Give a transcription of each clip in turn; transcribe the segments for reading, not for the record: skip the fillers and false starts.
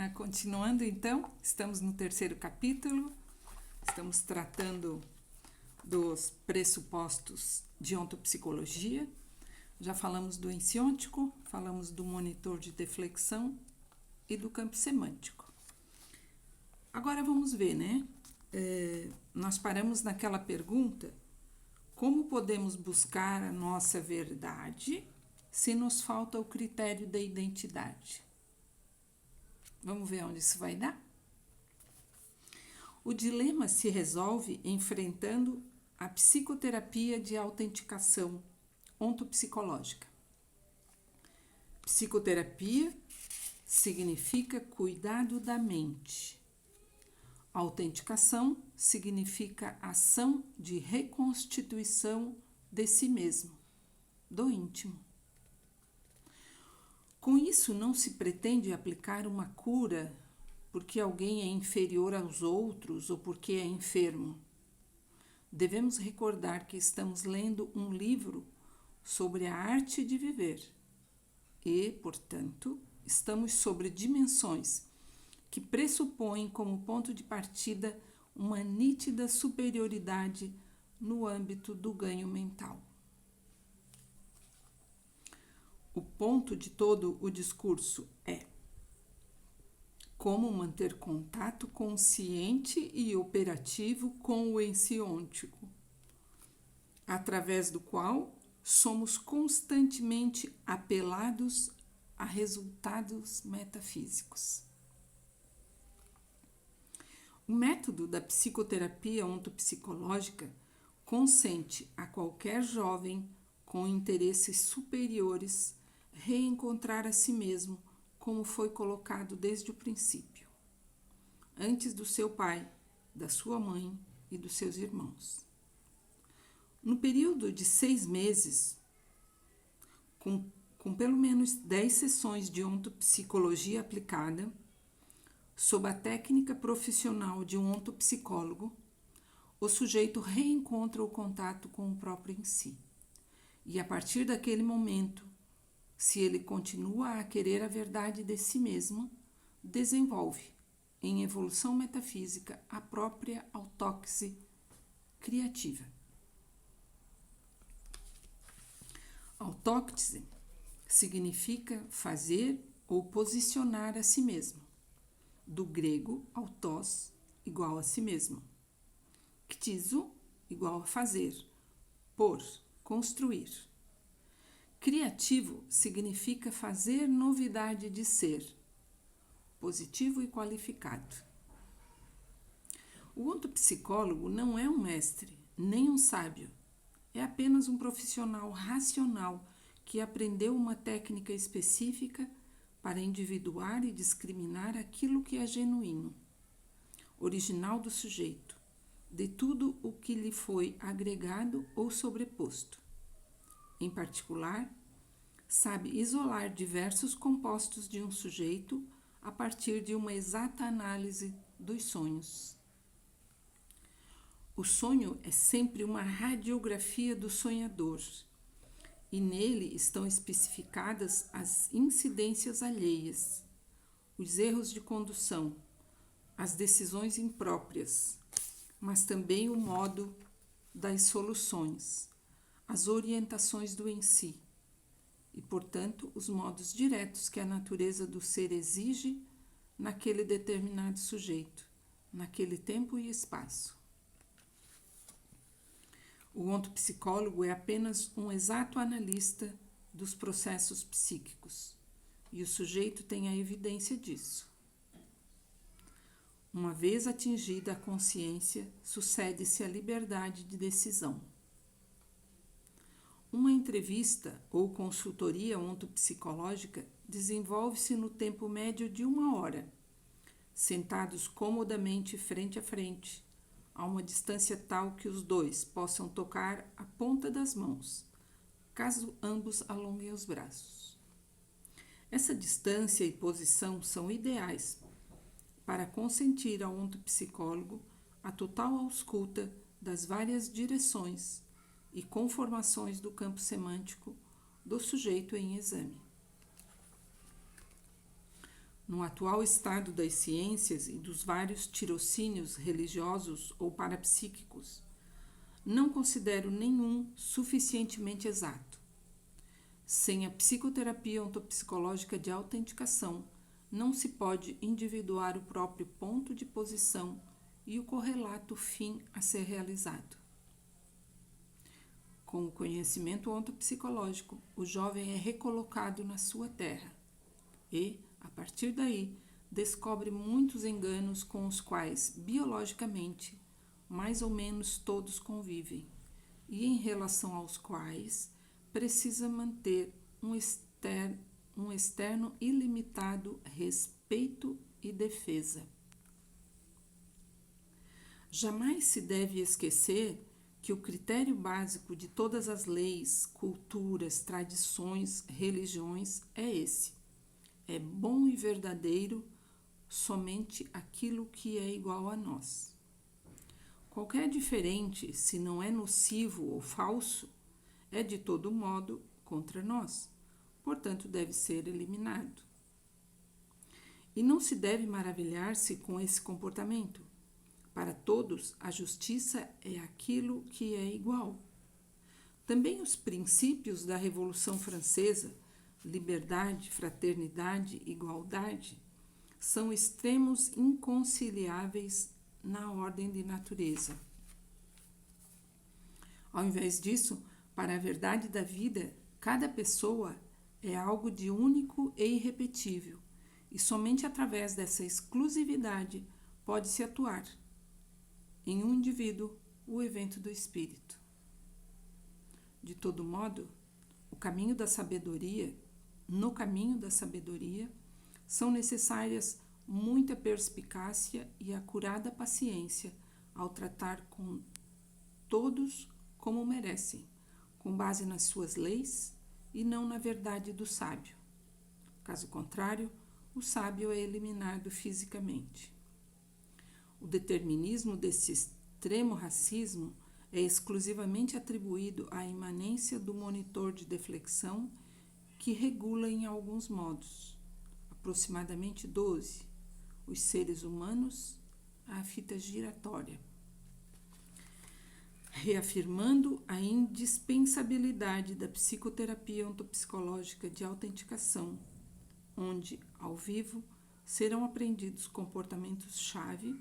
Continuando então, estamos no terceiro capítulo, estamos tratando dos pressupostos de ontopsicologia. Já falamos do ensiôntico, falamos do monitor de deflexão e do campo semântico. Agora vamos ver, né? Nós paramos naquela pergunta: como podemos buscar a nossa verdade se nos falta o critério da identidade? Vamos ver onde isso vai dar? O dilema se resolve enfrentando a psicoterapia de autenticação ontopsicológica. Psicoterapia significa cuidado da mente. Autenticação significa ação de reconstituição de si mesmo, do íntimo. Com isso, não se pretende aplicar uma cura porque alguém é inferior aos outros ou porque é enfermo. Devemos recordar que estamos lendo um livro sobre a arte de viver e, portanto, estamos sobre dimensões que pressupõem como ponto de partida uma nítida superioridade no âmbito do ganho mental. O ponto de todo o discurso é como manter contato consciente e operativo com o ensiôntico, através do qual somos constantemente apelados a resultados metafísicos. O método da psicoterapia ontopsicológica consente a qualquer jovem com interesses superiores reencontrar a si mesmo como foi colocado desde o princípio, antes do seu pai, da sua mãe e dos seus irmãos. No período de 6 meses, com pelo menos 10 sessões de ontopsicologia aplicada, sob a técnica profissional de um ontopsicólogo, o sujeito reencontra o contato com o próprio em si. E a partir daquele momento, se ele continua a querer a verdade de si mesmo, desenvolve, em evolução metafísica, a própria autóxise criativa. Autóxise significa fazer ou posicionar a si mesmo. Do grego, autós, igual a si mesmo. Ktizo, igual a fazer, por, construir. Criativo significa fazer novidade de ser, positivo e qualificado. O ontopsicólogo não é um mestre, nem um sábio. É apenas um profissional racional que aprendeu uma técnica específica para individuar e discriminar aquilo que é genuíno, original do sujeito, de tudo o que lhe foi agregado ou sobreposto. Em particular, sabe isolar diversos compostos de um sujeito a partir de uma exata análise dos sonhos. O sonho é sempre uma radiografia do sonhador, e nele estão especificadas as incidências alheias, os erros de condução, as decisões impróprias, mas também o modo das soluções, as orientações do em si e, portanto, os modos diretos que a natureza do ser exige naquele determinado sujeito, naquele tempo e espaço. O ontopsicólogo é apenas um exato analista dos processos psíquicos e o sujeito tem a evidência disso. Uma vez atingida a consciência, sucede-se a liberdade de decisão. Uma entrevista ou consultoria ontopsicológica desenvolve-se no tempo médio de 1 hora, sentados comodamente frente a frente, a uma distância tal que os dois possam tocar a ponta das mãos, caso ambos alonguem os braços. Essa distância e posição são ideais para consentir ao ontopsicólogo a total ausculta das várias direções e conformações do campo semântico do sujeito em exame. no atual estado das ciências e dos vários tirocínios religiosos ou parapsíquicos, não considero nenhum suficientemente exato. Sem a psicoterapia ontopsicológica de autenticação, não se pode individuar o próprio ponto de posição e o correlato fim a ser realizado. Com o conhecimento ontopsicológico, o jovem é recolocado na sua terra e, a partir daí, descobre muitos enganos com os quais, biologicamente, mais ou menos todos convivem, e em relação aos quais precisa manter um externo ilimitado respeito e defesa. Jamais se deve esquecer que o critério básico de todas as leis, culturas, tradições, religiões é esse: é bom e verdadeiro somente aquilo que é igual a nós. Qualquer diferente, se não é nocivo ou falso, é de todo modo contra nós, portanto deve ser eliminado. E não se deve maravilhar-se com esse comportamento. Para todos, a justiça é aquilo que é igual. Também os princípios da Revolução Francesa, liberdade, fraternidade, igualdade, são extremos inconciliáveis na ordem de natureza. Ao invés disso, para a verdade da vida, cada pessoa é algo de único e irrepetível, e somente através dessa exclusividade pode-se atuar em um indivíduo o evento do espírito. De todo modo, no caminho da sabedoria, são necessárias muita perspicácia e acurada paciência ao tratar com todos como merecem, com base nas suas leis e não na verdade do sábio. Caso contrário, o sábio é eliminado fisicamente. O determinismo desse extremo racismo é exclusivamente atribuído à imanência do monitor de deflexão que regula em alguns modos, aproximadamente 12, os seres humanos à fita giratória, reafirmando a indispensabilidade da psicoterapia ontopsicológica de autenticação, onde, ao vivo, serão aprendidos comportamentos-chave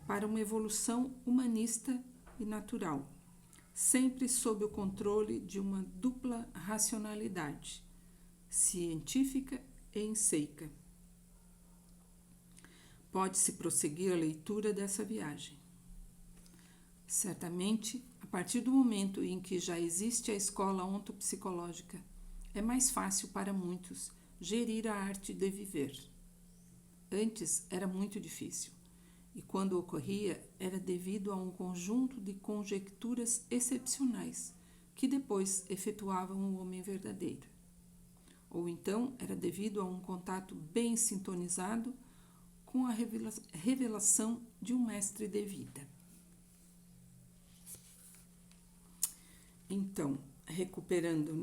para uma evolução humanista e natural, sempre sob o controle de uma dupla racionalidade, científica e inseica. Pode-se prosseguir a leitura dessa viagem. Certamente, a partir do momento em que já existe a escola ontopsicológica, é mais fácil para muitos gerir a arte de viver. Antes era muito difícil, e quando ocorria era devido a um conjunto de conjecturas excepcionais que depois efetuavam o homem verdadeiro. Ou então era devido a um contato bem sintonizado com a revelação de um mestre de vida. Então, recuperando,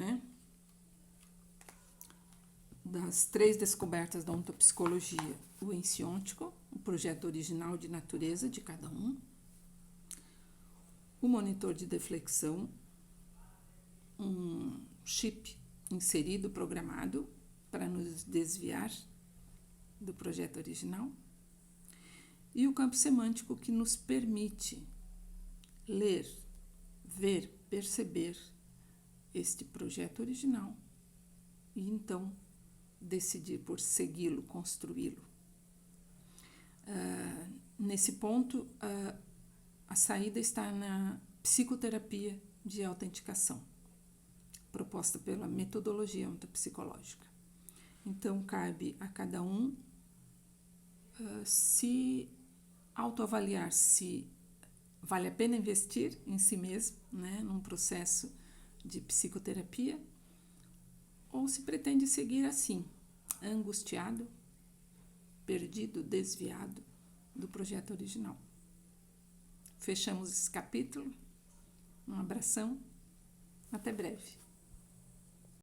das 3 descobertas da ontopsicologia, o ensiôntico, o projeto original de natureza de cada um, o monitor de deflexão, um chip inserido, programado, para nos desviar do projeto original, e o campo semântico que nos permite ler, ver, perceber este projeto original e então decidir por segui-lo, construí-lo. Nesse ponto, a saída está na psicoterapia de autenticação, proposta pela metodologia ontopsicológica. Então, cabe a cada um se autoavaliar se vale a pena investir em si mesmo, num processo de psicoterapia, ou se pretende seguir assim, angustiado, perdido, desviado do projeto original. Fechamos esse capítulo. Um abração. Até breve.